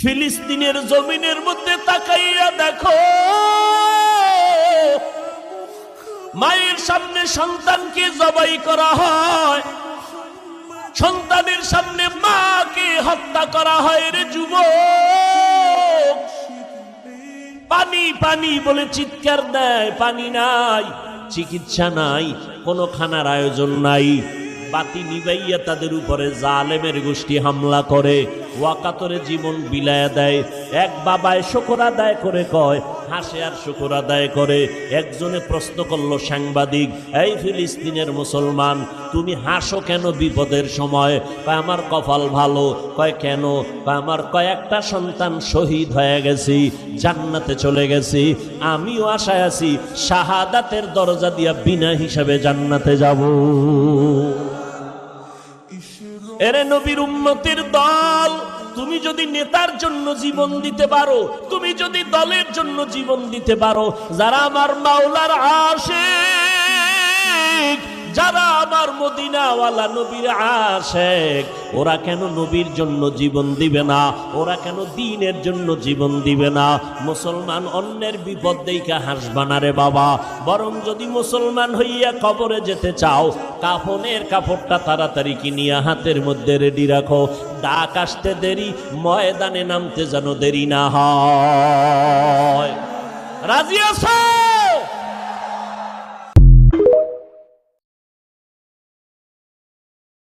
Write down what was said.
ফিলিস্তিনের জমিনের মধ্যে তাকাইয়া দেখো, মায়ের সামনে সন্তানকে জবাই করা হয়, সন্তানের সামনে মাকে হত্যা করা হয়। রে যুবক, পানি পানি বলে চিৎকার দেয়, পানি নাই, চিকিৎসা নাই, কোনো খানার আয়োজন নাই। বাতি নিবাইয়া তাদের উপরে জালেমের গোষ্ঠী হামলা করে, ওয়াকাতরে জীবন বিলায়া দেয়। এক বাবায় শুকর আদায় করে কয়, হাসে আর শুকর আদায় করে। একজনে প্রশ্ন করলো সাংবাদিক, এই ফিলিস্তিনের মুসলমান, তুমি হাসো কেন বিপদের সময়? কয় আমার কপাল ভালো। কয় কেন? কয় আমার কয়েকটা সন্তান শহীদ হয়ে গেছি, জান্নাতে চলে গেছি, আমিও আশায় আছি শাহাদাতের দরজা দিয়া বিনা হিসাবে জান্নাতে যাব। এরে নবীর উম্মতের দল, তুমি যদি নেতার জন্য জীবন দিতে পারো, তুমি যদি দলের জন্য জীবন দিতে পারো, যারা আমার মাওলার আশিক, যারা আমার মদিনাওয়ালা নবীর আশিক, ওরা কেন নবীর জন্য জীবন দিবে না? ওরা কেন দ্বীনের জন্য জীবন দিবে না? মুসলমান অন্যের বিপদ দেইখা হাসবা না রে বাবা। বরং যদি মুসলমান হইয়া কবরে যেতে চাও, কাফনের কাপড়টা তাড়াতাড়ি কিনিয়া হাতের মধ্যে রেডি রাখো। ডাক আসতে দেরি, ময়দানে নামতে যেন দেরি না হয়। রাজি আছো?